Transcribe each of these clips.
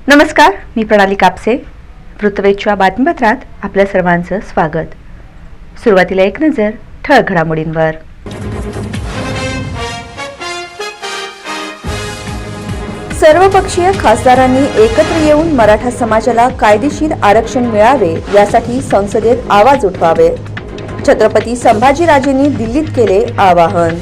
नमस्कार, मी प्रणाली कापसे. वृत्तवेधच्या बातमीपत्रात आपल्या सर्वांचं स्वागत. सुरुवातीला एक नजर ठळक घडामोडींवर. सर्वपक्षीय खासदारांनी एकत्र येऊन मराठा समाजाला कायदेशीर आरक्षण मिळावे यासाठी संसदेत आवाज उठवावे. छत्रपती संभाजीराजेंनी दिल्लीत केले आवाहन.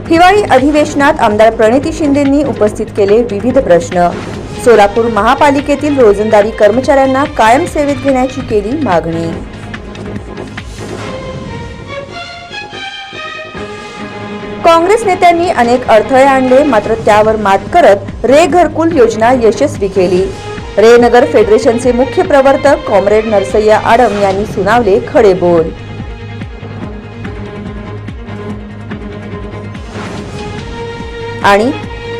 हिवाळी अधिवेशनात आमदार प्रणिती शिंदेंनी उपस्थित केले विविध प्रश्न. सोलापूर महापालिकेतील रोजंदारी कर्मचाऱ्यांना कायम सेवेत घेण्याची केली मागणी. काँग्रेस नेत्यांनी अनेक अडथळे आणले, मात्र त्यावर मात करत रे घरकुल योजना यशस्वी केली. रे नगर फेडरेशनचे मुख्य प्रवर्तक कॉम्रेड नरसय्या आडम यांनी सुनावले खडे बोल. आणि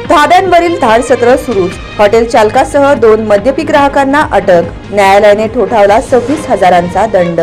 धाब्यांवरील धाडसत्र सुरूच. हॉटेल चालकासह 2 मद्यपी ग्राहकांना अटक. न्यायालयाने ठोठावला 26,000चा दंड.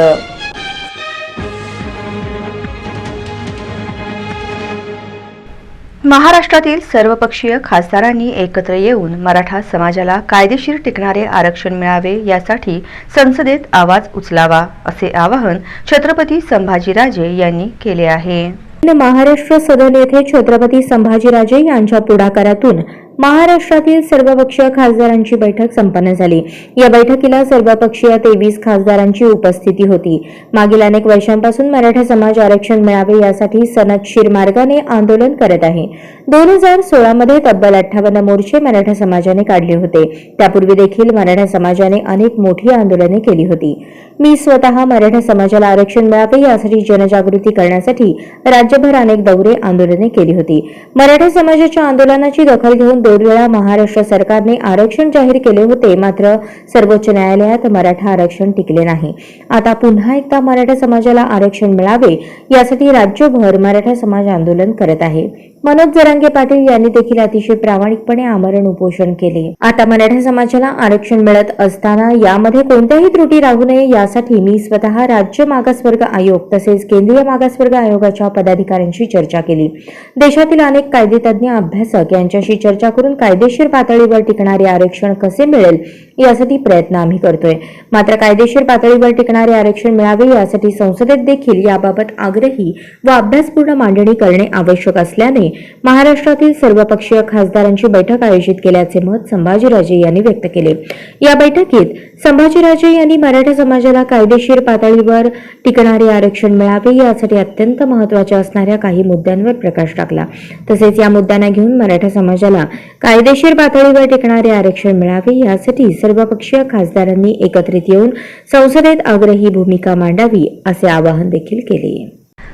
महाराष्ट्रातील सर्वपक्षीय खासदारांनी एकत्र येऊन मराठा समाजाला कायदेशीर टिकणारे आरक्षण मिळावे यासाठी संसदेत आवाज उचलावा, असे आवाहन छत्रपती संभाजीराजे यांनी केले आहे. महाराष्ट्र सदन येथे छत्रपती संभाजीराजे यांच्या पुढाकारातून महाराष्ट्रातील सर्वपक्षीय खासदारांची बैठक संपन्न झाली. या बैठकीला सर्वपक्षीय 23 खासदारांची उपस्थिती होती. मागील अनेक वर्षांपासून मराठा समाज आरक्षण मिळावे यासाठी सनदशीर मार्गाने आंदोलन करत आहे. 2016 मध्ये तब्बल 58 मोर्चे मराठा समाजाने काढले होते. त्यापूर्वी देखील मराठा समाजाने अनेक मोठी आंदोलने केली होती. मी स्वतः मराठा समाजाला आरक्षण मिळावे यासाठी जनजागृती करण्यासाठी राज्यभर अनेक दौरे आंदोलने केली होती. मराठा समाजाच्या आंदोलनाची दखल घेऊन 2 वेळा महाराष्ट्र सरकारने आरक्षण जाहीर केले होते, मात्र सर्वोच्च न्यायालयात मराठा आरक्षण टिकले नाही. आता पुन्हा एकदा मराठा समाजाला आरक्षण मिळावे यासाठी राज्यभर मराठा समाज आंदोलन करत आहे. मनोज जरांगे पाटील यांनी देखील अतिशय प्रामाणिकपणे आमरण उपोषण केले. आता मराठा समाजाला आरक्षण मिळत असताना यामध्ये कोणत्याही त्रुटी राहू नये यासाठी मी स्वतः राज्य मागासवर्ग आयोग तसेच केंद्रीय मागासवर्ग आयोगाच्या पदाधिकाऱ्यांशी चर्चा केली. देशातील अनेक कायदेतज्ञ अभ्यासक यांच्याशी चर्चा करून कायदेशीर पातळीवर टिकणारे आरक्षण कसे मिळेल यासाठी प्रयत्न आम्ही करतोय. मात्र कायदेशीर पातळीवर टिकणारे आरक्षण मिळावे यासाठी संसदेत देखील याबाबत आग्रही व अभ्यासपूर्ण मांडणी करणे आवश्यक असल्याने महाराष्ट्रातील सर्वपक्षीय खासदारांची बैठक आयोजित केल्याचे मत संभाजीराजे यांनी व्यक्त केले. या बैठकीत संभाजीराजे यांनी मराठा समाजाला कायदेशीर पातळीवर टिकणारे आरक्षण मिळावे यासाठी अत्यंत महत्त्वाच्या असणाऱ्या काही मुद्द्यांवर प्रकाश टाकला. तसेच या मुद्द्यांना घेऊन मराठा समाजाला कायदेशीर पातळीवर टिकणारे आरक्षण मिळावे यासाठी सर्वपक्षीय खासदारांनी एकत्रित येऊन संसदेत आग्रही भूमिका मांडावी, असे आवाहन देखील केले.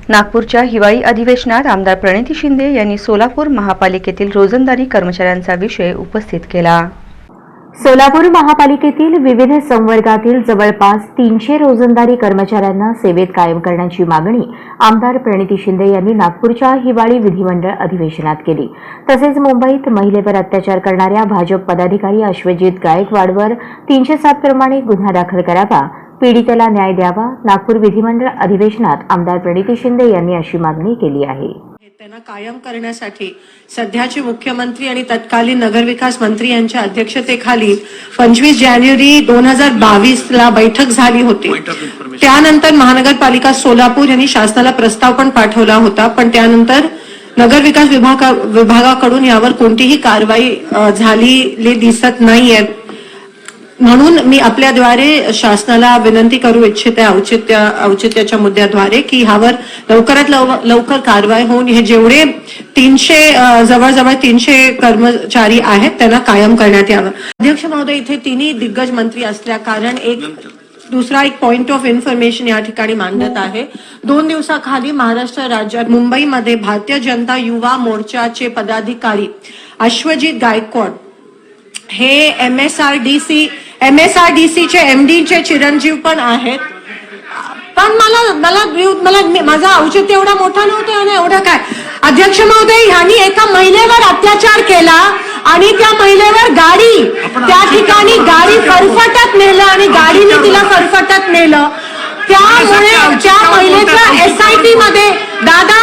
नागपूरच्या हिवाळी अधिवेशनात आमदार प्रणिती शिंदे यांनी सोलापूर महापालिकेतील रोजंदारी कर्मचाऱ्यांचा विषय उपस्थित केला. सोलापूर महापालिकेतील विविध संवर्गातील जवळपास 300 रोजंदारी कर्मचाऱ्यांना सेवेत कायम करण्याची मागणी आमदार प्रणिती शिंदे यांनी नागपूरच्या हिवाळी विधिमंडळ अधिवेशनात केली. तसेच मुंबईत महिलेवर अत्याचार करणाऱ्या भाजप पदाधिकारी अश्वजित गायकवाडवर 307 प्रमाणे गुन्हा दाखल करावा, पीडितेला न्याय द्यावा. नागपूर विधिमंडळ अधिवेशनात आमदार प्रणिती शिंदे यांनी अशी मागणी केली आहे. त्यांना कायम करण्यासाठी सध्याचे मुख्यमंत्री आणि तत्कालीन नगरविकास मंत्री यांच्या अध्यक्षतेखाली 25 जानेवारी 2022 ला बैठक झाली होती. त्यानंतर महानगरपालिका सोलापूर यांनी शासनाला प्रस्ताव पण पाठवला होता, पण त्यानंतर नगरविकास विभागाकडून यावर कोणतीही कारवाई झालेली दिसत नाहीये. म्हणून मी आपल्याद्वारे शासनाला विनंती करू इच्छिते औचित्याच्या मुद्द्याद्वारे की ह्यावर लवकरात लवकर कारवाई होऊन हे जेवढे 300 जवळजवळ 300 कर्मचारी आहेत त्यांना कायम करण्यात यावं. अध्यक्ष महोदय, इथे तिन्ही दिग्गज मंत्री असल्या कारण दुसरा एक पॉइंट ऑफ इन्फॉर्मेशन या ठिकाणी मांडत आहे. 2 दिवसाखाली महाराष्ट्र राज्यात मुंबईमध्ये भारतीय जनता युवा मोर्चाचे पदाधिकारी अश्वजित गायकवाड हे MSRDCचे MD चे चिरंजीव पण आहेत. पण माझा औचित्य एवढा मोठा नव्हता आणि एवढा काय. अध्यक्ष महोदय, ह्यांनी एका महिलेवर अत्याचार केला आणि त्या महिलेवर त्या ठिकाणी गाडी फरफटत नेलं आणि गाडीने तिला फरफटत नेलं. त्यामुळे त्या महिलेच्या SIT मध्ये दादा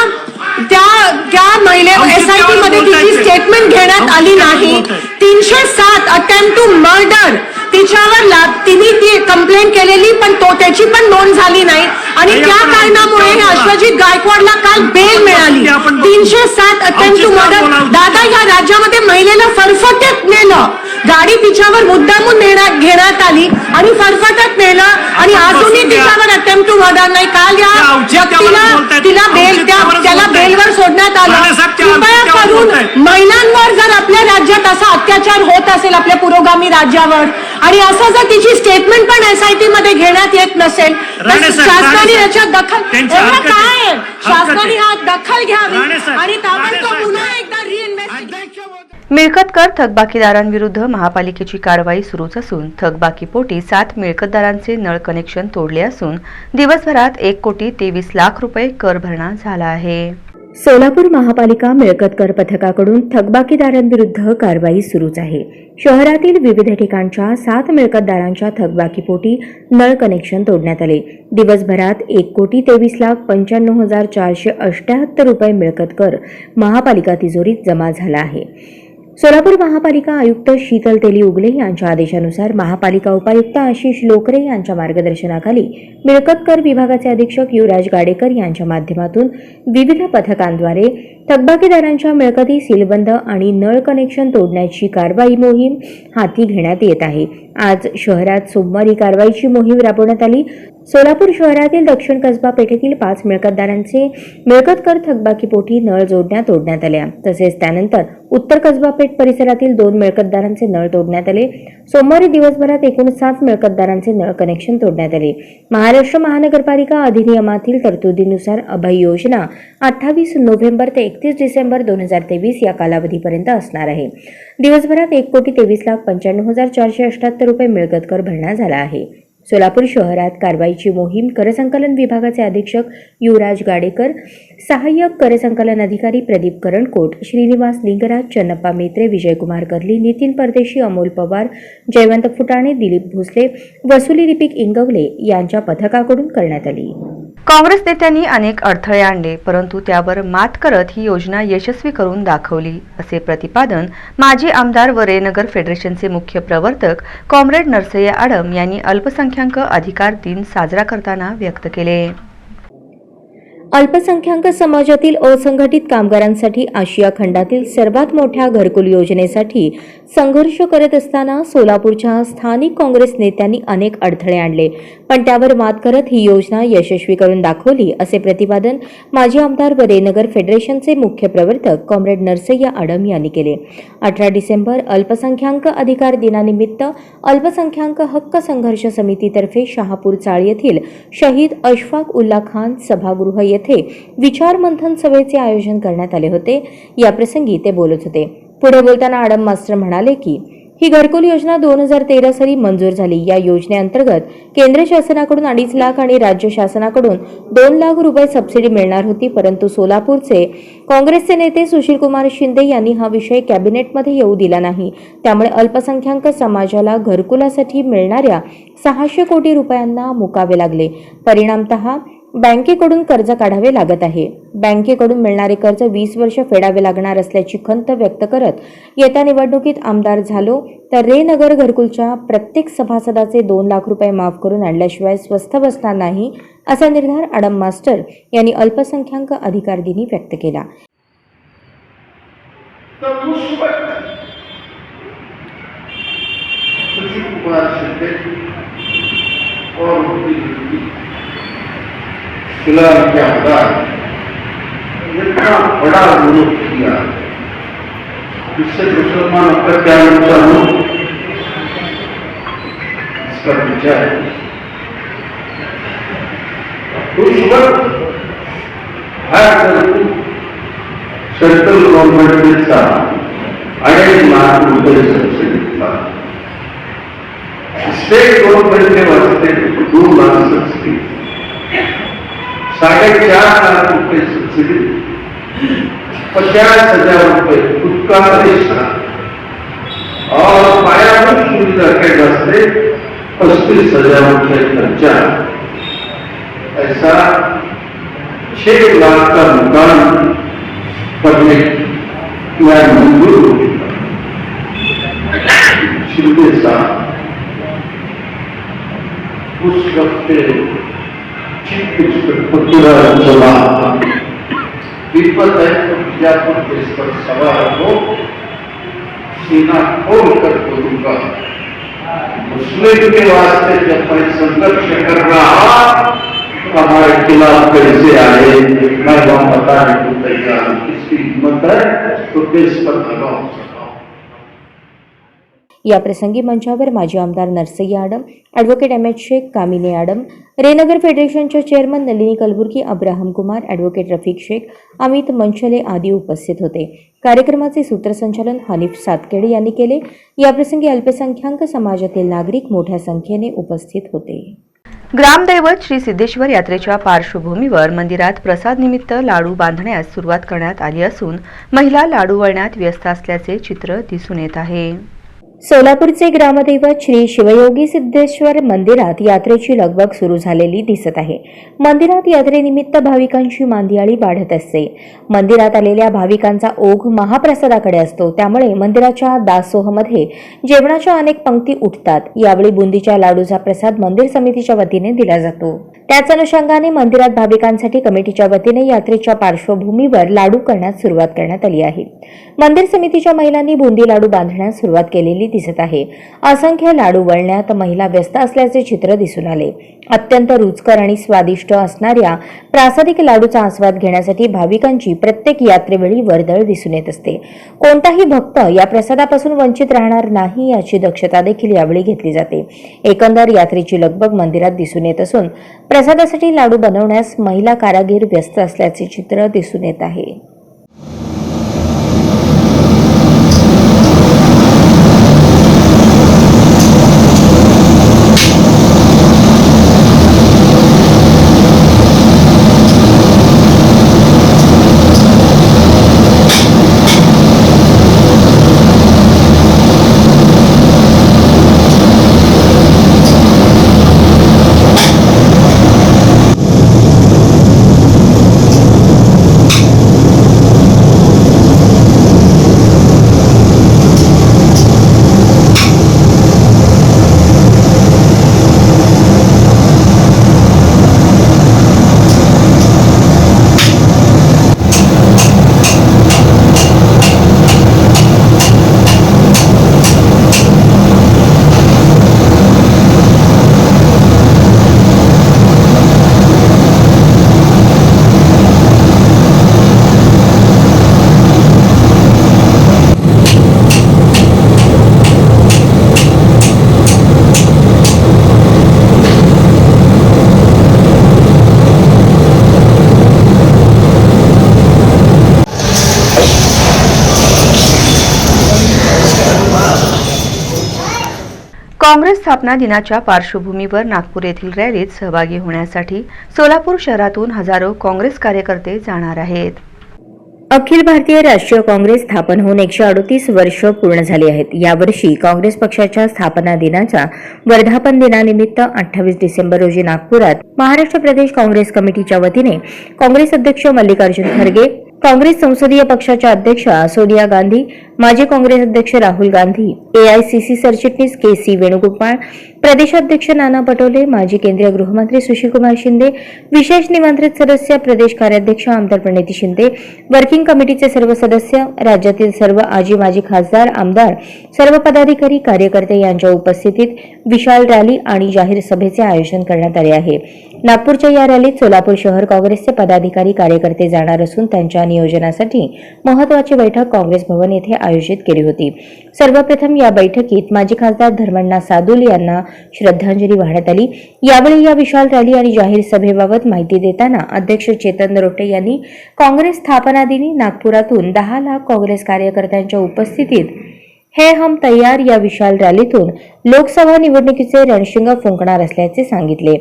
त्या पहिले SIT मध्ये तिची स्टेटमेंट घेण्यात आली नाही. 307 अटेम्प्ट टू मर्डर तिच्यावर तिने ती कंप्लेंट केलेली, पण त्याची पण नोंद झाली नाही आणि त्या कारणामुळे अश्वजित गायकवाडला काल बेल मिळाली. 307 अटेम्प्ट टू मर्डर. दादा, या राज्यामध्ये महिलेला फरफटत नेलं, गाडी तिच्यावर मुद्दामून घेण्यात आली आणि फरफटत नेलं आणि अजूनही तिच्यावर अटेम्प्ट टू मर्डर नाही. काल या व्यक्तीला त्याला बेलवर सोडण्यात आलं. कृपया करून महिलांवर जर आपल्या राज्यात असा अत्याचार होत असेल, आपल्या पुरोगामी राज्यावर, आणि असं जर तिची स्टेटमेंट पण SIT मध्ये घेण्यात येत नसेल तर शासनाने याच्यात दखल काय शासनाने हा दखल घ्यावी आणि ताबडतोब पुन्हा एकदा रिइन्व्हेस्टिगेशन. मिळकत कर थकबाकीदारांविरुद्ध महापालिकेची कारवाई सुरूच असून थकबाकीपोटी 7 मिळकतदारांचे नळ कनेक्शन तोडले असून दिवसभरात 1,23,00,000 रुपये कर भरणा झाला आहे. सोलापूर महापालिका मिळकत कर पथकाकडून थकबाकीदारांविरुद्ध कारवाई सुरूच आहे. शहरातील विविध ठिकाणच्या 7 मिळकतदारांच्या थकबाकीपोटी नळ कनेक्शन तोडण्यात आले. दिवसभरात 1,23,95,478 रुपये मिळकत कर महापालिका तिजोरीत जमा झाला आहे. सोलापूर महापालिका आयुक्त शीतल तेली उगले यांच्या आदेशानुसार महापालिका उपायुक्त आशिष लोकरे यांच्या मार्गदर्शनाखाली मिळकत कर विभागाचे अधीक्षक युवराज गाडेकर यांच्या माध्यमातून विविध पथकांद्वारे थकबाकीदारांच्या मिळकती सीलबंद आणि नळ कनेक्शन तोडण्याची कारवाई मोहीम हाती घेण्यात येत आहे. आज शहरात सोमवारी कारवाईची मोहीम राबवण्यात आली. सोलापूर शहरातील दक्षिण कसबा पेठेतील 5 मिळकतदारांचे मिळकत कर थकबाकीपोटी नळ जोडण्या तोडण्यात आल्या. तसेच त्यानंतर उत्तर कसबा पेठ परिसरातील 2 मिळकतदारांचे नळ तोडण्यात आले. सोमवारी दिवसभरात एकूण 7 मिळकतदारांचे नळ कनेक्शन तोडण्यात आले. महाराष्ट्र महानगरपालिका अधिनियमातील तरतुदीनुसार अभय योजना 28 नोव्हेंबर ते 31 डिसेंबर 2023 या कालावधीपर्यंत असणार आहे. दिवसभरात 1,23,95,478 रुपये मिळकत कर भरणा झाला आहे. सोलापूर शहरात कारवाईची मोहीम करसंकलन विभागाचे अधीक्षक युवराज गाडेकर, सहाय्यक करसंकलन अधिकारी प्रदीप करणकोट, श्रीनिवास लिंगराज, चन्नप्पा मेत्रे, विजयकुमार कर्ली, नितीन परदेशी, अमोल पवार, जयवंत फुटाणे, दिलीप भोसले, वसुली लिपिक इंगवले यांच्या पथकाकडून करण्यात आली. काँग्रेस नेत्यांनी अनेक अडथळे आणले, परंतु त्यावर मात करत ही योजना यशस्वी करून दाखवली, असे प्रतिपादन माजी आमदार व रेनगर फेडरेशनचे मुख्य प्रवर्तक कॉम्रेड नरसय्या आडम यांनी अल्पसंख्याक अधिकार दिन साजरा करताना व्यक्त केले. अल्पसंख्याक समाजातील असंघटित कामगारांसाठी आशिया खंडातील सर्वात मोठ्या घरकुल योजनेसाठी संघर्ष करत असताना सोलापूरच्या स्थानिक काँग्रेस नेत्यांनी अनेक अडथळे आणले, पण त्यावर मात करत ही योजना यशस्वी करून दाखवली, असे प्रतिपादन माजी आमदार व रेनगर फेडरेशनचे मुख्य प्रवर्तक कॉम्रेड नरसय्या आडम यांनी केले. 18 डिसेंबर अल्पसंख्याक अधिकार दिनानिमित्त अल्पसंख्याक हक्क संघर्ष समितीतर्फे शहापूर चाळ येथील शहीद अशफाक उल्ला खान सभागृह येथे विचार मंथन सभेचे आयोजन करण्यात आले होते. याप्रसंगी ते बोलत होते. पुढे बोलताना आडम मास्टर म्हणाले की ही घरकुल योजना 2013 साली मंजूर झाली. या योजनेअंतर्गत केंद्र शासनाकडून 2.5 लाख आणि राज्य शासनाकडून 2 लाख रुपये सबसिडी मिळणार होती, परंतु सोलापूरचे काँग्रेसचे नेते सुशीलकुमार शिंदे यांनी हा विषय कॅबिनेटमध्ये येऊ दिला नाही. त्यामुळे अल्पसंख्याक समाजाला घरकुलासाठी मिळणाऱ्या 600 कोटी रुपयांना मुकावे लागले. परिणामतः बँकेकडून कर्ज काढावे लागत आहे. बँकेकडून मिळणारे कर्ज 20 वर्ष फेडावे लागणार असल्याची खंत व्यक्त करत येत्या निवडणुकीत आमदार झालो तर रेनगर घरकुलच्या प्रत्येक सभासदाचे 2 लाख रुपये माफ करून आणल्याशिवाय स्वस्थ बसणार नाही, असा निर्धार आडम मास्टर यांनी अल्पसंख्याक अधिकार दिनी व्यक्त केला. फिलहाल क्या होगा, इतना बड़ा विरोध किया, इससे मुसलमान का क्या नुकसान हो, इसका विचार उस वक्त सेंट्रल गवर्नमेंटचा 2.5 लाख रुपये सबसिडी था. स्टेट गवर्नमेंटने वास्ते 2 लाख सबसिडी, 4.5 लाख रुपये सबसिडी, 50,000 रुपये खुद का पैसा और पायाभूत सुविधा के वास्ते 35,000 रुपये खर्चा. ऐसा 6 लाख का मकान करने या मंजूर होगी। शिंदे साहब उस वक्त पृथ्वीराज चौहान विपत है तो बीजापुर देश पर सवार हो सीना खोल कर बोलूंगा, मुस्लिम के वास्ते जब मैं संघर्ष कर रहा तो हमारे खिलाफ कैसे आए, मैं वहां बताने को तैयार हूं। किसकी हिम्मत है तो देश पर लगाओ। या प्रसंगी मंचावर माजी आमदार Narsayya Adam, advocate M H Shaikh, Kamini Adam, Raynagar फेडरेशनच्या चेअरमन नलिनी कलबुर्गी, अब्राहम कुमार, ॲडव्होकेट रफिक शेख, अमित मंचले आदी उपस्थित होते। कार्यक्रमाचे सूत्रसंचालन हनीफ सातखेडे यांनी केले। याप्रसंगी अल्पसंख्याक समाजातील नागरिक मोठ्या संख्येने उपस्थित होते। ग्रामदैवत श्री सिद्धेश्वर यात्रेच्या पार्श्वभूमीवर मंदिरात प्रसाद निमित्त लाडू बांधण्यास सुरुवात करण्यात आली असून महिला लाडू वळण्यात व्यस्त असल्याचे चित्र दिसून येत आहे। सोलापूरचे ग्रामदैवत श्री शिवयोगी सिद्धेश्वर मंदिरात यात्रेची लगबग सुरू झालेली दिसत आहे। मंदिरात यात्रेनिमित्त भाविकांची मांदियाळी वाढत असते। मंदिरात आलेल्या भाविकांचा ओघ महाप्रसादाकडे असतो, त्यामुळे मंदिराच्या दासोहमध्ये जेवणाच्या अनेक पंक्ती उठतात। यावेळी बुंदीच्या लाडूचा प्रसाद मंदिर समितीच्या वतीने दिला जातो। त्याच अनुषंगाने मंदिरात भाविकांसाठी कमिटीच्या वतीने यात्रेच्या पार्श्वभूमीवर लाडू करण्यास सुरुवात करण्यात आली आहे। मंदिर समितीच्या महिलांनी बुंदी लाडू बांधण्यास सुरुवात केलेली दिसत आहे। असंख्य लाडू वळण्यात महिला व्यस्त असल्याचे चित्र दिसून आले। अत्यंत रुचकर आणि स्वादिष्ट असणाऱ्या प्रासादिक लाडूचा आस्वाद घेण्यासाठी भाविकांची प्रत्येक यात्रेवेळी वर्दळ दिसून येत असते। कोणताही भक्त या प्रसादापासून वंचित राहणार नाही याची दक्षता देखील यावेळी घेतली जाते। एकंदर यात्रेची लगबग मंदिरात दिसून येत असून प्रसादासाठी लाडू बनवण्यास महिला कारागीर व्यस्त असल्याचे चित्र दिसून येत आहे। काँग्रेस स्थापना दिनाच्या पार्श्वभूमीवर नागपूर येथील रॅलीत सहभागी होण्यासाठी सोलापूर शहरातून हजारो काँग्रेस कार्यकर्ते जाणार आहेत। अखिल भारतीय राष्ट्रीय काँग्रेस स्थापन होऊन 138 वर्ष पूर्ण झाली आहेत। यावर्षी काँग्रेस पक्षाच्या स्थापना दिनाच्या वर्धापन दिनानिमित्त 28 डिसेंबर रोजी नागपुरात महाराष्ट्र प्रदेश काँग्रेस कमिटीच्या वतीने काँग्रेस अध्यक्ष मल्लिकार्जुन खरगे, काँग्रेस संसदीय पक्षाच्या अध्यक्षा सोनिया गांधी, माजी काँग्रेस अध्यक्ष राहुल गांधी, एआयसीसी सरचिटणीस के.सी. वेणुगोपाळ, प्रदेशाध्यक्ष नाना पटोले, माजी केंद्रीय गृहमंत्री सुशीलकुमार शिंदे, विशेष निमंत्रित सदस्य प्रदेश कार्याध्यक्ष आमदार प्रणिती शिंदे, वर्किंग कमिटीचे सर्व सदस्य, राज्यातील सर्व आजी माजी खासदार, आमदार, सर्व पदाधिकारी, कार्यकर्ते यांच्या उपस्थितीत विशाल रॅली आणि जाहीर सभेचे आयोजन करण्यात आले आहे। नागपूरच्या या रॅलीत सोलापूर शहर काँग्रेसचे पदाधिकारी कार्यकर्ते जाणार असून त्यांच्या नियोजनासाठी महत्त्वाची बैठक काँग्रेस भवन येथे आयोजित केली होती। सर्वप्रथम या बैठकीत माजी खासदार धर्मण्णा सादुल यांना श्रद्धांजली वाहण्यात आली। यावेळी या विशाल रॅली आणि जाहीर सभेबाबत माहिती देताना अध्यक्ष चेतन रोटे यांनी काँग्रेस स्थापना दिनी नागपुरातून 10 लाख काँग्रेस कार्यकर्त्यांच्या उपस्थितीत हे हम तैयार या विशाल रॅलीतून लोकसभा निवडणुकीचे रणशिंग फुंकणार असल्याचे सांगितले।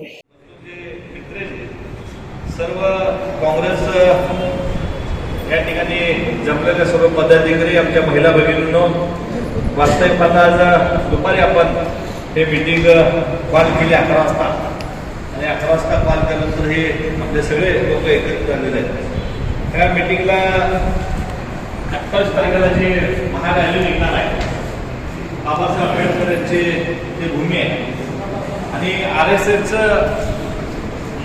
सर्व काँग्रेस या ठिकाणी जमलेल्या सर्व पदाधिकारी, आमच्या महिला भगिनींनो, वास्तविक पाहता आज दुपारी आपण हे मीटिंग कॉल केली 11 वाजता आणि 11 वाजता कॉल केल्यानंतर हे आपले सगळे लोक एकत्रित झालेले आहेत। त्या मीटिंगला 28 तारखेला जे महारॅली निघणार आहे, बाबासाहेब आंबेडकर यांची जी भूमी आहे आणि RSSचं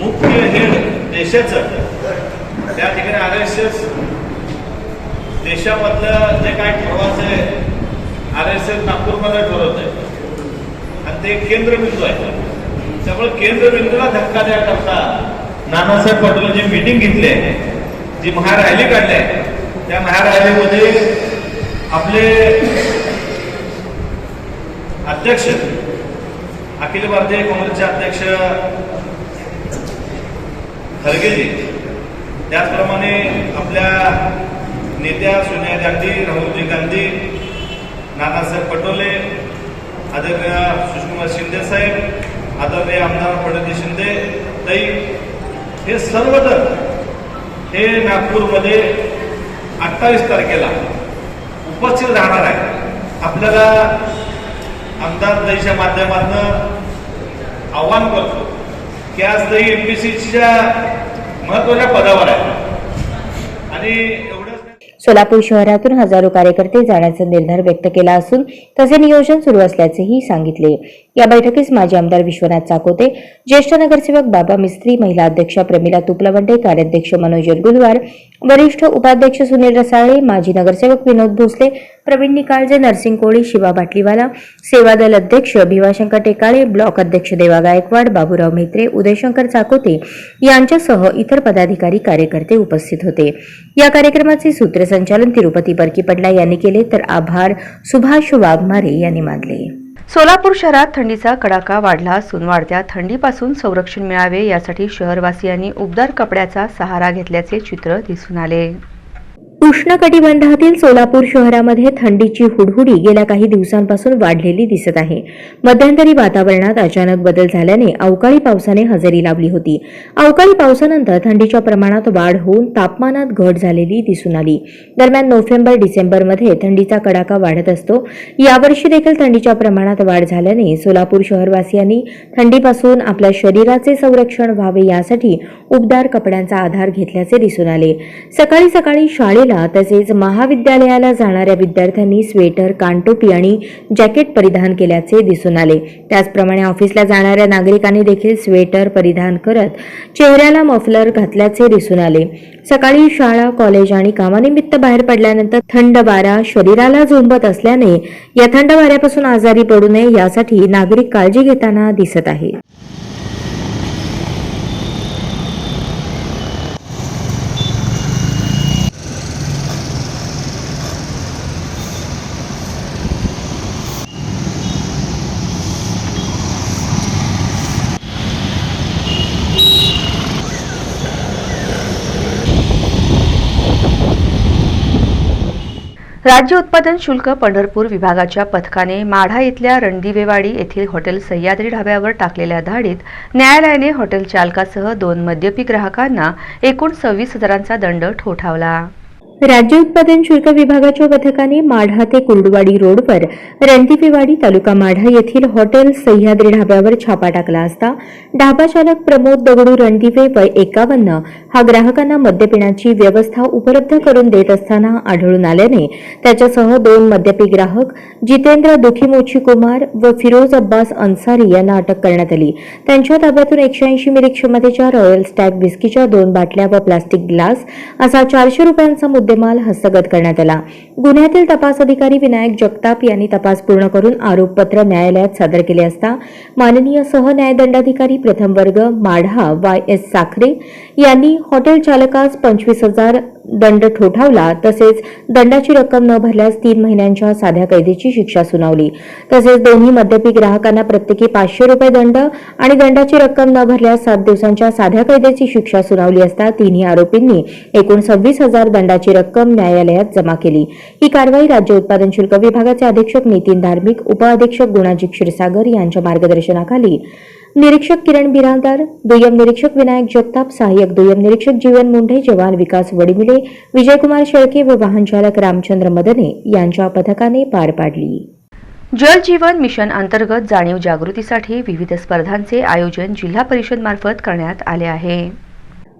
मुख्य हेड देशाचं, त्या ठिकाणी RSS देशामधलं जे काय ठरवायचं आहे RSS नागपूरमध्ये ठरवत आहे आणि ते केंद्रबिंदू आहे. त्यामुळे केंद्रबिंदूला धक्का द्याकरता नानासाहेब पाटील जी मीटिंग घेतली आहे, जी महारॅली काढली आहे, त्या महारॅलीमध्ये आपले अध्यक्ष, अखिल भारतीय काँग्रेसचे अध्यक्ष खरगेजी, त्याचप्रमाणे आपल्या नेत्या सोनिया गांधी, राहुलजी गांधी, नानासाहेब पटोले, आदरणीय सुषमा शिंदे साहेब, आदरणीय आमदार प्रणिती शिंदे ताई, हे सर्वजण हे नागपूरमध्ये 28 तारखेला उपस्थित राहणार आहे. आपल्याला आमदार ताईच्या माध्यमातून आव्हान करतो की आज ताई MPSCच्या महत्वाच्या पदावर आहे आणि एवढंच सोलापूर शहरातून हजारो कार्यकर्ते जाण्याचा निर्धार व्यक्त केला असून तसे नियोजन सुरू असल्याचेही सांगितले. या बैठकीस माजी आमदार विश्वनाथ चाकोते, ज्येष्ठ नगरसेवक बाबा मिस्त्री, महिला अध्यक्षा प्रमिला तुपलवंडे, कार्याध्यक्ष मनोज यरगुलवार, वरिष्ठ उपाध्यक्ष सुनील रसाळे, माजी नगरसेवक विनोद भोसले, प्रवीण निकाळजे, नरसिंग कोळी, शिवा बाटलीवाला, सेवादल अध्यक्ष भिवाशंकर टेकाळे, ब्लॉक अध्यक्ष देवा गायकवाड, बाबूराव म्हेत्रे, उदयशंकर चाकोते यांच्यासह इतर पदाधिकारी कार्यकर्ते उपस्थित होते. या कार्यक्रमाचे सूत्रसंचालन तिरुपती बरकीपडला यांनी केले, तर आभार सुभाष वाघमारे यांनी मानले. सोलापूर शहरात थंडीचा कडाका वाढला असून वाढत्या थंडीपासून संरक्षण मिळावे यासाठी शहरवासियांनी उबदार कपड्याचा सहारा घेतल्याचे चित्र दिसून आले. उष्णकटिबंधातील सोलापूर शहरामध्ये थंडीची हुडहुडी गेल्या काही दिवसांपासून वाढलेली दिसत आहे. मध्यंतरी वातावरणात अचानक बदल झाल्याने अवकाळी पावसाने हजेरी लावली होती. अवकाळी पावसानंतर थंडीच्या प्रमाणात वाढ होऊन तापमानात घट झालेली दिसून आली. दरम्यान नोव्हेंबर-डिसेंबरमध्ये थंडीचा कडाका वाढत असतो. यावर्षी देखील थंडीच्या प्रमाणात वाढ झाल्याने सोलापूर शहरवासियांनी थंडीपासून आपल्या शरीराचे संरक्षण व्हावे यासाठी उबदार कपड्यांचा आधार घेतल्याचे दिसून आले. सकाळी सकाळी शाळेला तसेच महाविद्यालयाला जाणाऱ्या विद्यार्थ्यांनी स्वेटर, कानटोपी आणि जॅकेट परिधान केल्याचे दिसून आले. त्याचप्रमाणे ऑफिसला जाणाऱ्या नागरिकांनी देखील स्वेटर परिधान करत चेहऱ्याला मफलर घातल्याचे दिसून आले. सकाळी शाळा, कॉलेज आणि कामानिमित्त बाहेर पडल्यानंतर थंड वारा शरीराला झोंबत असल्याने या थंड वाऱ्यापासून आजारी पडू नये यासाठी नागरिक काळजी घेताना दिसत आहेत. राज्य उत्पादन शुल्क पंढरपूर विभागाच्या पथकाने माढा इथल्या रणदिवेवाडी येथील हॉटेल सह्याद्री ढाब्यावर टाकलेल्या धाडीत न्यायालयाने हॉटेल चालकासह 2 मद्यपी ग्राहकांना एकूण 26,000चा दंड ठोठावला. राज्य उत्पादन शुल्क विभागाच्या पथकाने माढा ते कुर्डुवाडी रोडवर रणदिवेवाडी तालुका माढा येथील हॉटेल सह्याद्री ढाब्यावर छापा टाकला असता ढाबा चालक प्रमोद दगडू रणदिवे वय 51 हा ग्राहकांना मद्य पिण्याची व्यवस्था उपलब्ध करून देत असताना आढळून आल्याने त्याच्यासह 2 मद्यपी ग्राहक जितेंद्र दुखीमोची कुमार व फिरोज अब्बास अन्सारी यांना अटक करण्यात आली. त्यांच्या ताब्यातून 180 मिली क्षमतेच्या रॉयल स्टॅग विस्कीच्या 2 बाटल्या व प्लास्टिक ग्लास असा 400 रुपयांचा मुद्देमाल हस्तगत करण्यात आला. गुन्ह्यातील तपास अधिकारी विनायक जगताप यांनी तपास पूर्ण करून आरोपपत्र न्यायालयात सादर केले असता माननीय सहन्यायदंडाधिकारी प्रथम वर्ग माढा YS साखरे यांनी हॉटेल चालकास 25,000 दंड ठोठावला. तसेच दंडाची रक्कम न भरल्यास 3 महिन्यांच्या साध्या कैदेची शिक्षा सुनावली. तसेच दोन्ही मद्यपी ग्राहकांना प्रत्येकी 500 रुपये दंड आणि दंडाची रक्कम न भरल्यास 7 दिवसांच्या साध्या कैदेची शिक्षा सुनावली असता तिन्ही आरोपींनी एकूण 26,000 दंडाची रक्कम न्यायालयात जमा केली. ही कारवाई राज्य उत्पादन शुल्क विभागाचे अधीक्षक नितीन धार्मिक, उपअधीक्षक गुणाजी क्षीरसागर यांच्या मार्गदर्शनाखाली निरीक्षक किरण बिरादार, दुय्यम निरीक्षक विनायक जगताप, सहाय्यक दुय्यम निरीक्षक जीवन मुंढे, जवान विकास वडिमिले, विजयकुमार शेळके व वाहन चालक रामचंद्र मदने यांच्या पथकाने पार पाडली. जल जीवन मिशन अंतर्गत जाणीव जागृतीसाठी विविध स्पर्धांचे आयोजन जिल्हा परिषद मार्फत करण्यात आले आहे.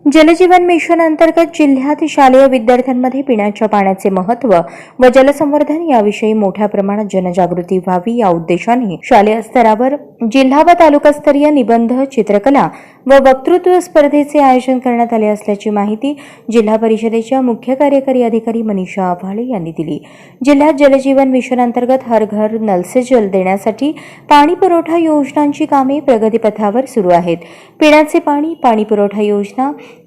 जलजीवन मिशन अंतर्गत जिल्ह्यात शालेय विद्यार्थ्यांमध्ये पिण्याच्या पाण्याचे महत्त्व व जलसंवर्धन याविषयी मोठ्या प्रमाणात जनजागृती व्हावी या उद्देशाने शालेय स्तरावर जिल्हा व तालुकास्तरीय निबंध, चित्रकला व वक्तृत्व स्पर्धेचे आयोजन करण्यात आले असल्याची माहिती जिल्हा परिषदेच्या मुख्य कार्यकारी अधिकारी मनीषा आव्हाळे यांनी दिली. जिल्ह्यात जलजीवन मिशन अंतर्गत हर घर नल से जल देण्यासाठी पाणी पुरवठा योजनांची कामे प्रगतीपथावर सुरू आहेत. पिण्याचे पाणी, पाणी पुरवठा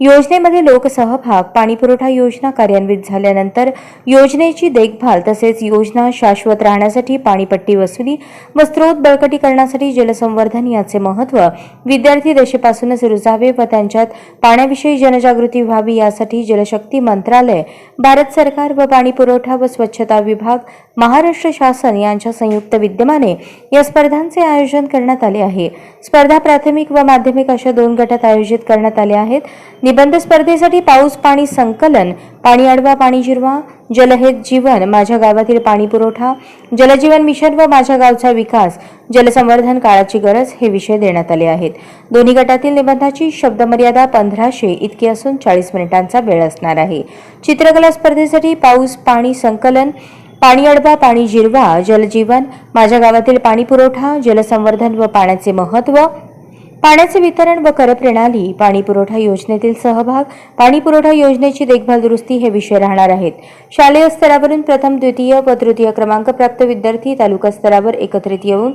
योजनेमध्ये लोकसहभाग, पाणी पुरवठा योजना कार्यान्वित झाल्यानंतर योजनेची देखभाल तसेच योजना शाश्वत राहण्यासाठी पाणीपट्टी वसुली व स्रोत बळकटीकरणासाठी जलसंवर्धन याचे महत्त्व विद्यार्थी दशेपासूनच रुजावे व त्यांच्यात पाण्याविषयी जनजागृती व्हावी यासाठी जलशक्ती मंत्रालय, भारत सरकार व पाणी पुरवठा व स्वच्छता विभाग, महाराष्ट्र शासन यांच्या संयुक्त विद्यमाने या स्पर्धांचे आयोजन करण्यात आले आहे. स्पर्धा प्राथमिक व माध्यमिक अशा 2 गटात आयोजित करण्यात आले आहेत. निबंध स्पर्धेसाठी पाऊस पाणी संकलन, पाणी अडवा पाणी जिरवा, जलहेत जीवन, माझ्या गावातील पाणी पुरवठा, जलजीवन मिशन व माझ्या गावचा विकास, जलसंवर्धन काळाची गरज हे विषय देण्यात आले आहेत. दोन्ही गटातील निबंधाची शब्दमर्यादा 1500 इतकी असून 40 मिनिटांचा वेळ असणार आहे. चित्रकला स्पर्धेसाठी पाऊस पाणी संकलन, पाणी अडवा पाणी जिरवा, जलजीवन, माझ्या गावातील पाणी पुरवठा, जलसंवर्धन व पाण्याचे महत्त्व, पाण्याचे वितरण व करप्रणाली, पाणी पुरवठा योजनेतील सहभाग, पाणी पुरवठा योजनेची देखभाल दुरुस्ती हे विषय राहणार आहेत. शालेय स्तरावरून प्रथम, द्वितीय व तृतीय क्रमांक प्राप्त विद्यार्थी तालुका स्तरावर एकत्रित येऊन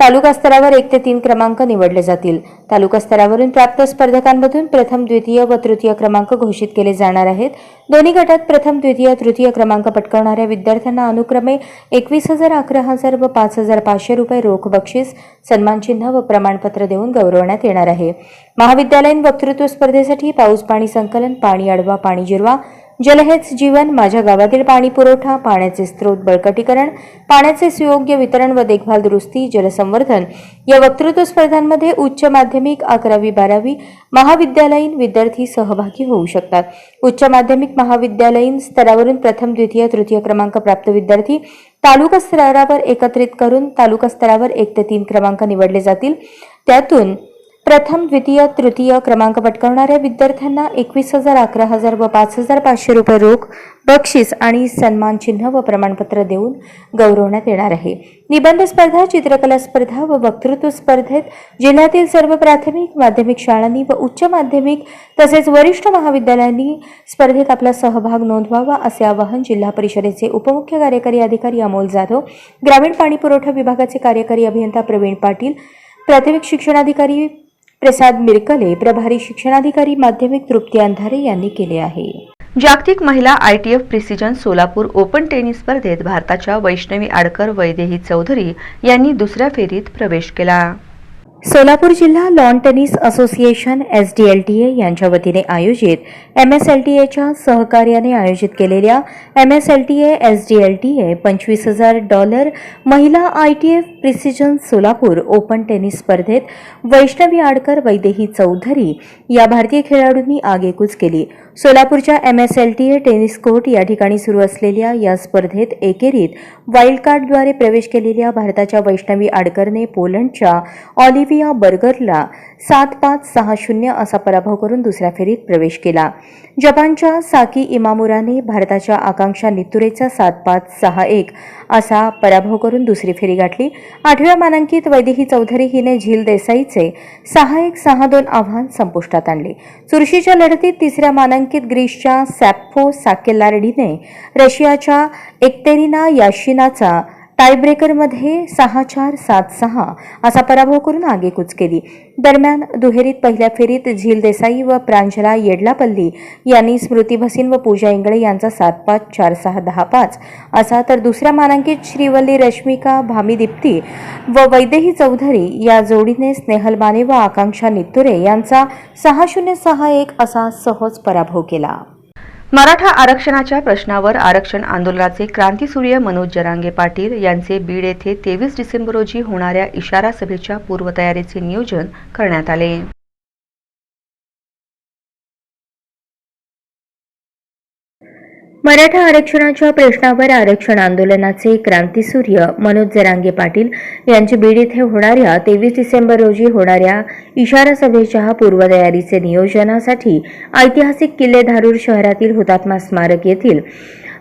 तालुका स्तरावर 1 ते 3 क्रमांक निवडले जातील. तालुका स्तरावरून प्राप्त स्पर्धकांमधून प्रथम, द्वितीय व तृतीय क्रमांक घोषित केले जाणार आहेत. दोन्ही गटात प्रथम, द्वितीय, तृतीय क्रमांक पटकावणाऱ्या विद्यार्थ्यांना अनुक्रमे 21,000, 11,000 व 5,500 रुपये रोख बक्षीस, सन्मानचिन्ह व प्रमाणपत्र देऊन गौरवण्यात येणार आहे. महाविद्यालयीन वक्तृत्व स्पर्धेसाठी पाऊस पाणी संकलन, पाणी अडवा पाणी जिरवा, जलहेच जीवन, माझ्या गावातील पाणी पुरवठा, पाण्याचे स्रोत बळकटीकरण, पाण्याचे सुयोग्य वितरण व देखभाल दुरुस्ती, जलसंवर्धन या वक्तृत्व स्पर्धांमध्ये उच्च माध्यमिक, 11वी, 12वी, महाविद्यालयीन विद्यार्थी सहभागी होऊ शकतात. उच्च माध्यमिक, महाविद्यालयीन स्तरावरून प्रथम, द्वितीय, तृतीय क्रमांक प्राप्त विद्यार्थी तालुका स्तरावर एकत्रित करून तालुका स्तरावर 1 ते 3 क्रमांक निवडले जातील. त्यातून प्रथम, द्वितीय, तृतीय क्रमांक पटकावणाऱ्या विद्यार्थ्यांना 21,000, 11,000 व 5,500 रुपये रोख बक्षीस आणि सन्मान चिन्ह व प्रमाणपत्र देऊन गौरवण्यात येणार आहे. निबंध स्पर्धा, चित्रकला स्पर्धा व वक्तृत्व स्पर्धेत जिल्ह्यातील सर्व प्राथमिक, माध्यमिक शाळांनी व उच्च माध्यमिक तसेच वरिष्ठ महाविद्यालयांनी स्पर्धेत आपला सहभाग नोंदवावा असे आवाहन जिल्हा परिषदेचे उपमुख्य कार्यकारी अधिकारी अमोल जाधव, ग्रामीण पाणी पुरवठा विभागाचे कार्यकारी अभियंता प्रवीण पाटील, प्राथमिक शिक्षणाधिकारी प्रसाद मिरकले, प्रभारी शिक्षणाधिकारी माध्यमिक तृप्ती अंधारे यांनी केले आहे. जागतिक महिला ITF precision Solapur open tennis स्पर्धेत भारताच्या वैष्णवी आडकर, वैदेही चौधरी यांनी दुसऱ्या फेरीत प्रवेश केला. सोलापूर जिल्हा लॉन टेनिस असोसिएशन SDLTA यांच्या वतीने आयोजित MSLTA सहकार्याने आयोजित केलेल्या MSLTA SDLTA $25,000 महिला ITF precision Solapur open tennis स्पर्धेत वैष्णवी आडकर, वैदेही चौधरी या भारतीय खेळाडूंनी आगेकूच केली. सोलापूरच्या MSLTA टेनिस कोर्ट या ठिकाणी सुरू असलेल्या या स्पर्धेत एकेरीत वाईल्ड कार्डद्वारे प्रवेश केलेल्या भारताच्या वैष्णवी आडकरने पोलंडच्या ऑलिव्हिया बर्गरला 7-5, 6-0 असा पराभव करून दुसऱ्या फेरीत प्रवेश केला. जपानच्या साकी इमामुराने भारताच्या आकांक्षा नितुरेचा 7-5, 6-1 असा पराभव करून दुसरी फेरी गाठली. 8व्या मानांकित वैदेही चौधरी हिने झील देसाईचे 6-1, 6-2 आव्हान संपुष्टात आणले. चुरशीच्या लढतीत तिसऱ्या मानांकित ग्रीसच्या सॅप्फो साकेलार्डीने रशियाच्या एकतेरिना याशिनाचा टायब्रेकरमध्ये 6-4, 7-6 असा पराभव करून आगेकूच केली. दरम्यान दुहेरीत पहिल्या फेरीत झील देसाई व प्रांजला येडलापल्ली यांनी स्मृती भसीन व पूजा इंगळे यांचा 7-5, 4-6, 10-5 असा, तर दुसऱ्या मानांकित श्रीवल्ली रश्मिका भामीदीप्ती व वैदेही चौधरी या जोडीने स्नेहल माने व आकांक्षा नितुरे यांचा 6-0, 6-1 असा सहज पराभव केला. मराठा आरक्षणाच्या प्रश्नावर आरक्षण आंदोलनाचे क्रांतीसूर्य मनोज जरांगे पाटील यांचे बीड येथे 23 डिसेंबर रोजी होणाऱ्या इशारा सभेच्या पूर्वतयारीचे नियोजन करण्यात आले. मराठा आरक्षणाच्या प्रश्नावर आरक्षण आंदोलनाचे क्रांतीसूर्य मनोज जरांगे पाटील यांची बीड येथे होणाऱ्या 23 डिसेंबर रोजी होणाऱ्या इशारा सभेच्या पूर्वतयारीचे नियोजनासाठी ऐतिहासिक किल्ले धारूर शहरातील हुतात्मा स्मारक येथील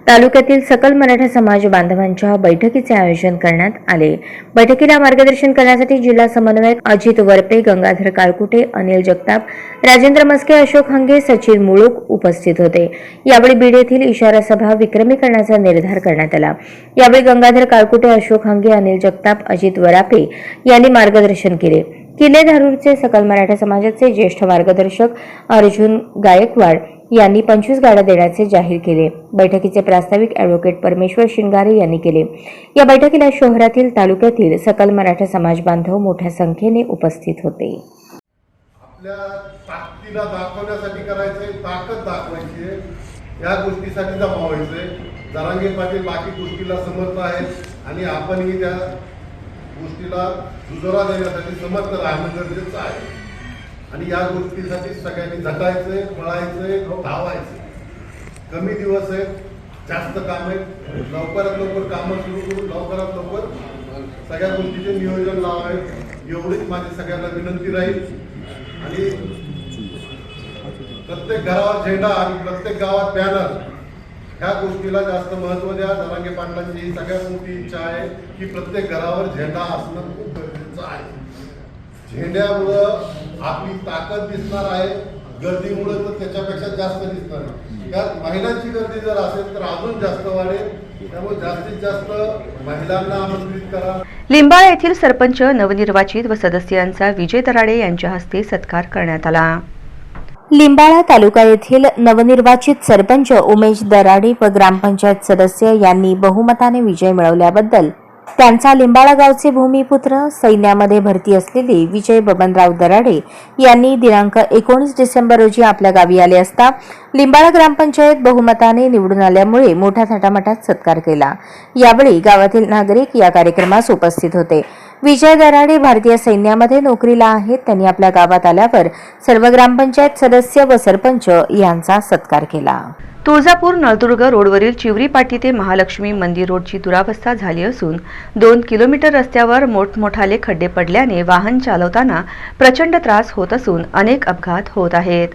तालुक्यातील सकल मराठा समाज बांधवांच्या बैठकीचे आयोजन करण्यात आले. बैठकीला मार्गदर्शन करण्यासाठी जिल्हा समन्वयक अजित वरपे, गंगाधर काळकुटे, अनिल जगताप, राजेंद्र मस्के, अशोक हंगे, सचिन मुळूक उपस्थित होते. यावेळी बीड येथील इशारा सभा विक्रमी करण्याचा निर्धार करण्यात आला. यावेळी गंगाधर काळकुटे, अशोक हंगे, अनिल जगताप, अजित वरापे यांनी मार्गदर्शन केले. किल्ले धारूरचे सकल मराठा समाजाचे ज्येष्ठ मार्गदर्शक अर्जुन गायकवाड यांनी 25 गाड्या देण्याचे जाहीर केले. बैठकीचे प्रास्ताविक ॲडव्होकेट परमेश्वर शिंगारे यांनी केले. या बैठकीला शहरातील, तालुक्यातील सकल मराठा समाज बांधव मोठ्या संख्येने उपस्थित होते. आपल्या ताकदीला दाखवण्यासाठी करायचंय, ताकद दाखवायची आहे, या गोष्टीसाठी जमावायचंय. जरांगे पाटील बाकी गोष्टीला समर्थ आहेत आणि आपणही त्या गोष्टीला दुजोरा देण्यासाठी समर्थ राहणं गरजेचं आहे. आणि या गोष्टीसाठी सगळ्यांनी झटायचंय, पळायचंय, धावायचंय. कमी दिवस आहेत, जास्त काम आहेत, लवकरात लवकर कामं सुरू करून लवकरात लवकर सगळ्या गोष्टीचे नियोजन लावावे एवढीच माझी सगळ्यांना विनंती राहील. आणि प्रत्येक घरावर झेंडा आणि प्रत्येक गावात बॅनर, ह्या गोष्टीला जास्त महत्त्व द्या. जरांगे पाटलांची ही सगळ्यात मोठी इच्छा आहे की प्रत्येक घरावर झेंडा असणं खूप गरजेचं आहे. झेंड्यामुळं आपली ताकद दिसणार आहे, गर्दीमुळे तर त्याच्यापेक्षा जास्त दिसणार आहे. त्यात महिलांची गर्दी जर असेल तर अजून जास्त वाढेल. त्यामुळे जास्तीत जास्त महिलांना आमंत्रित करा. लिंबाळा येथील सरपंच नवनिर्वाचित व सदस्यांचा विजय दराडे यांच्या हस्ते सत्कार करण्यात आला. लिंबाळा तालुका येथील नवनिर्वाचित सरपंच उमेश दराडे व ग्रामपंचायत सदस्य यांनी बहुमताने विजय मिळवल्याबद्दल त्यांचा लिंबाळा गावचे भूमिपुत्र, सैन्यामध्ये भरती असलेले विजय बबनराव दराडे यांनी दिनांक 19 डिसेंबर रोजी आपल्या गावी आले असता लिंबाळा ग्रामपंचायत बहुमताने निवडून आल्यामुळे मोठ्या थाटामाटात सत्कार केला. यावेळी गावातील नागरिक या कार्यक्रमास उपस्थित होते. विजय दराडे भारतीय सैन्यामध्ये नोकरीला आहेत. त्यांनी आपल्या गावात आल्यावर सर्व ग्रामपंचायत सदस्य व सरपंच यांचा सत्कार केला. तुळजापूर नळदुर्ग रोडवरील चिवरी पाटी ते महालक्ष्मी मंदिर रोडची दुरावस्था झाली असून 2 किलोमीटर रस्त्यावर मोठमोठाले खड्डे पडल्याने वाहन चालवताना प्रचंड त्रास होत असून अनेक अपघात होत आहेत.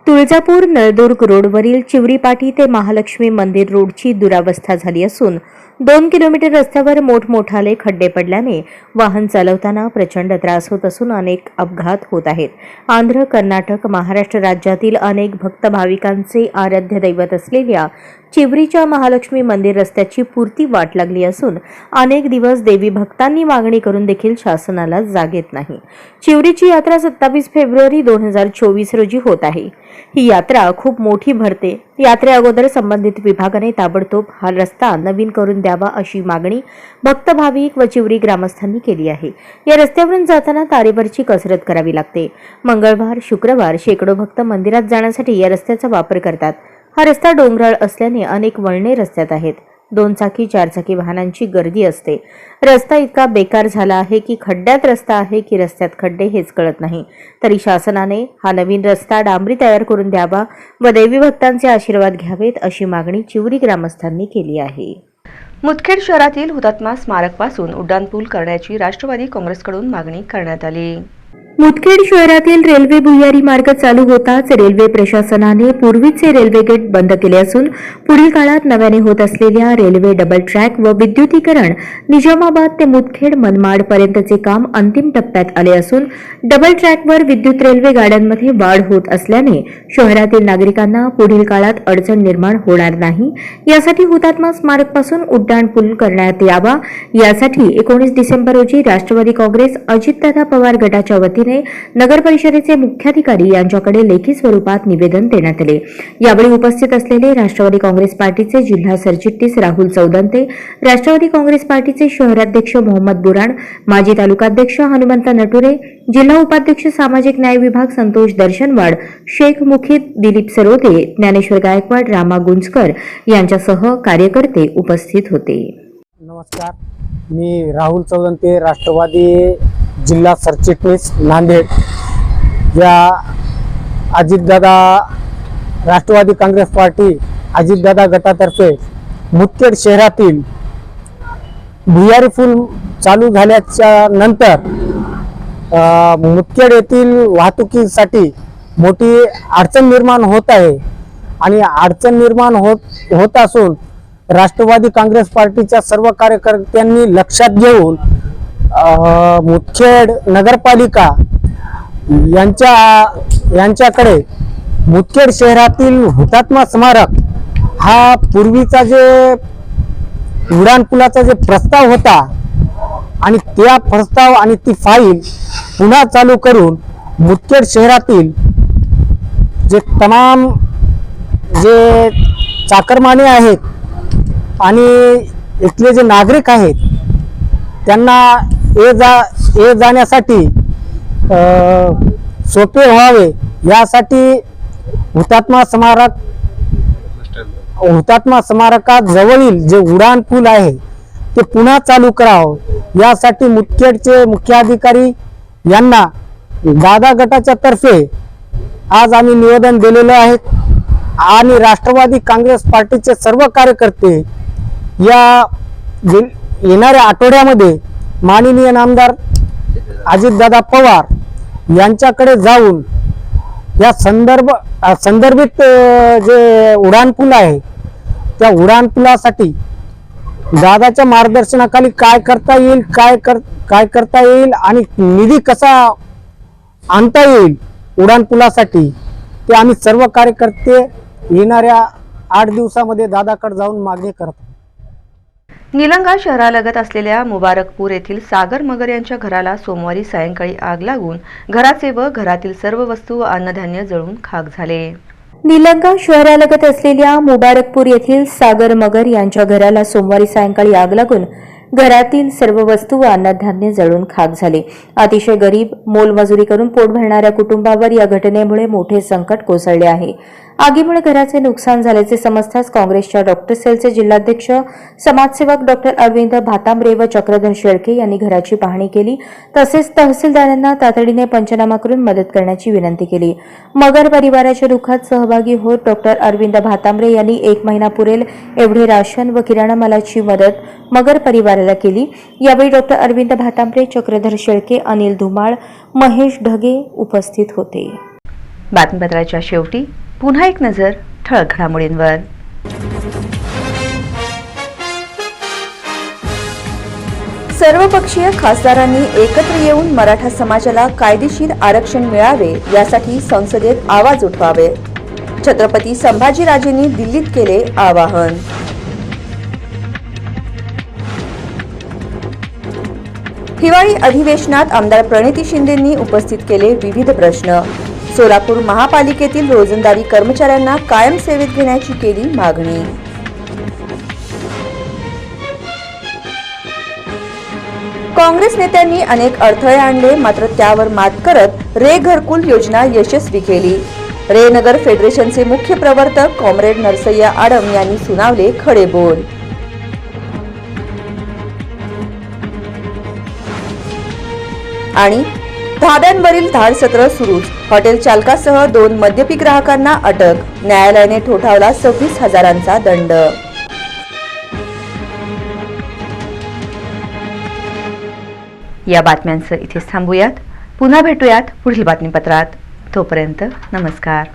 तुळजापूर नळदुर्ग रोडवरील चिवरी पाटी ते महालक्ष्मी मंदिर रोडची दुरावस्था झाली असून 2 किलोमीटर रस्त्यावर मोठमोठाले खड्डे पडल्याने वाहन चालवताना प्रचंड त्रास होत असून अनेक अपघात होत आहेत. आंध्र, कर्नाटक, महाराष्ट्र राज्यातील अनेक भक्त भाविकांचे आराध्य दैवत असलेल्या चिवरीच्या महालक्ष्मी मंदिर रस्त्याची पुरती वाट लागली असून अनेक दिवस देवी भक्तांनी मागणी करून देखील शासनाला जाग येत नाही. चिवरीची यात्रा 27 फेब्रुवारी 2024 रोजी होत आहे. ही यात्रा खूप मोठी भरते. यात्रेअगोदर संबंधित विभागाने ताबडतोब हा रस्ता नवीन करून द्यावा अशी मागणी भक्त भाविक व चिवरी ग्रामस्थांनी केली आहे. या रस्त्यावरून जाताना तारेवरची कसरत करावी लागते. मंगळवार, शुक्रवार शेकडो भक्त मंदिरात जाण्यासाठी या रस्त्याचा वापर करतात. हा रस्ता डोंगराळ असल्याने अनेक वळणे रस्त्यात आहेत. 2 चाकी 4 चाकी वाहनांची गर्दी असते. रस्ता इतका बेकार झाला आहे की खड्ड्यात रस्ता आहे की रस्त्यात खड्डे हेच कळत नाही. तरी शासनाने हा नवीन रस्ता डांबरी तयार करून द्यावा व देवी भक्तांचे आशीर्वाद घ्यावेत अशी मागणी चिवरी ग्रामस्थांनी केली आहे. मुदखेड शहरातील हुतात्मा स्मारकपासून उड्डाणपूल करण्याची राष्ट्रवादी काँग्रेसकडून मागणी करण्यात आली. मुदखेड शहरातील रेल्वे भुयारी मार्ग चालू होताच रेल्वे प्रशासनाने पूर्वीचे रेल्वे गेट बंद केले असून पुढील काळात नव्याने होत असलेल्या रेल्वे डबल ट्रॅक व विद्युतीकरण निजामाबाद ते मुदखेड मनमाड पर्यंतचे काम अंतिम टप्प्यात आले असून डबल ट्रॅकवर विद्युत रेल्वे गाड्यांमध्ये वाढ होत असल्याने शहरातील नागरिकांना पुढील काळात अडचण निर्माण होणार नाही. यासाठी हुतात्मा स्मारकपासून उड्डाणपूल करण्यात यावा. यासाठी 19 डिसेंबर रोजी राष्ट्रवादी काँग्रेस अजितदादा पवार गटाच्या वतीने नगर परिषदेचे मुख्याधिकारी यांच्याकडे लेखी स्वरूपात निवेदन देण्यात आले. यावेळी उपस्थित असलेले राष्ट्रवादी काँग्रेस पार्टीचे जिल्हा सरचिटणीस राहुल चौदंते, राष्ट्रवादी काँग्रेस पार्टीचे शहराध्यक्ष मोहम्मद बुराण, माजी तालुकाध्यक्ष हनुमंत नटुरे, जिल्हा उपाध्यक्ष सामाजिक न्याय विभाग संतोष दर्शनवाड, शेख मुखीद दिलीप सरोदे, ज्ञानेश्वर गायकवाड, रामा गुंजकर यांच्यासह कार्यकर्ते उपस्थित होते. नमस्कार, मी राहुल चौदंते, राष्ट्रवादी जिल्हा सरचिटणीस नांदेड. या अजितदादा राष्ट्रवादी काँग्रेस पार्टी अजितदादा गटातर्फे मुदखेड शहरातील भुयारी पूल चालू झाल्याच्या नंतर मुदखेड येथील वाहतुकीसाठी मोठी अडचण निर्माण होत आहे आणि अडचण निर्माण होत असून राष्ट्रवादी काँग्रेस पार्टीच्या सर्व कार्यकर्त्यांनी लक्षात घेऊन मुदखेड नगरपालिका यांच्याकडे मुदखेड शहरातील हुतात्मा स्मारक हा पूर्वीचा जे उड्डाणपुलाचा जे प्रस्ताव होता आणि त्या प्रस्ताव आणि ती फाईल पुन्हा चालू करून मुदखेड शहरातील जे तमाम जे चाकरमाने आहेत आणि इथले जे नागरिक आहेत त्यांना ये जाण्यासाठी सोपे व्हावे यासाठी हुतात्मा स्मारकाजवळील जे उड्डाण पूल आहे ते पुन्हा चालू करावं यासाठी मुदखेडचे मुख्याधिकारी यांना दादा गटाच्या तर्फे आज आम्ही निवेदन दिलेलं आहे आणि राष्ट्रवादी काँग्रेस पार्टीचे सर्व कार्यकर्ते या येणाऱ्या आठवड्यामध्ये माननीय नामदार अजितदादा पवार यांच्याकडे जाऊन या संदर्भित जे उड्डाणपूल आहे त्या उड्डाणपुलासाठी दादाच्या मार्गदर्शनाखाली काय करता येईल काय करता येईल आणि निधी कसा आणता येईल उड्डाणपुलासाठी ते आम्ही सर्व कार्यकर्ते येणाऱ्या 8 दिवसामध्ये दादाकडे जाऊन मागणी करतो. निलंगा शहरालगत असलेल्या मुबारकपूर येथील सागर मगर यांच्या घराला सोमवारी सायंकाळी आग लागून घराचे व घरातील सर्व वस्तू व अन्नधान्य जळून खाक झाले. निलंगा शहरालगत असलेल्या मुबारकपूर येथील सागर मगर यांच्या घराला सोमवारी सायंकाळी आग लागून घरातील सर्व वस्तू व अन्नधान्य जळून खाक झाले. अतिशय गरीब मोलमजुरी करून पोट भरणाऱ्या कुटुंबावर या घटनेमुळे मोठे संकट कोसळले आहे. आगीमुळे घराचे नुकसान झाल्याचे समजताच काँग्रेसच्या डॉक्टर सेलचे जिल्हाध्यक्ष समाजसेवक डॉक्टर अरविंद भातांब्रे व चक्रधर शेळके यांनी घराची पाहणी केली. तसेच तहसीलदारांना तातडीने पंचनामा करून मदत करण्याची विनंती केली. मगर परिवाराच्या दुःखात सहभागी होत डॉक्टर अरविंद भातांब्रे यांनी 1 महिना पुरेल एवढे राशन व किराणा मालाची मदत मगर परिवाराला केली. यावेळी डॉक्टर अरविंद भातांब्रे, चक्रधर शेळके, अनिल धुमाळ, महेश ढगे उपस्थित होते. बातमीपत्राच्या शेवटी पुन्हा एक नजर ठळक घडामोडींवर. सर्वपक्षीय खासदारांनी एकत्र येऊन मराठा समाजाला कायदेशीर आरक्षण मिळावे यासाठी संसदेत आवाज उठवावे. छत्रपती संभाजीराजेंनी दिल्लीत केले आवाहन. हिवाळी अधिवेशनात आमदार प्रणिती शिंदेंनी उपस्थित केले विविध प्रश्न. सोलापूर महापालिकेतील रोजंदारी कर्मचाऱ्यांना कायम सेवेत घेण्याची केली मागणी. काँग्रेस नेत्यांनी अनेक अडथळे आणले, मात्र त्यावर मात करत रे घरकुल योजना यशस्वी केली. रे नगर फेडरेशनचे मुख्य प्रवर्तक कॉम्रेड नरसय्या आडम यांनी सुनावले खडे बोल. आणि धाब्यांवरील धाडसत्र सुरूच. हॉटेल चालकासह 2 मद्यपी ग्राहकांना अटक. न्यायालयाने ठोठावला 26,000चा दंड. या बातम्यांचं इथेच थांबूयात. पुन्हा भेटूयात पुढील बातमीपत्रात. तोपर्यंत नमस्कार.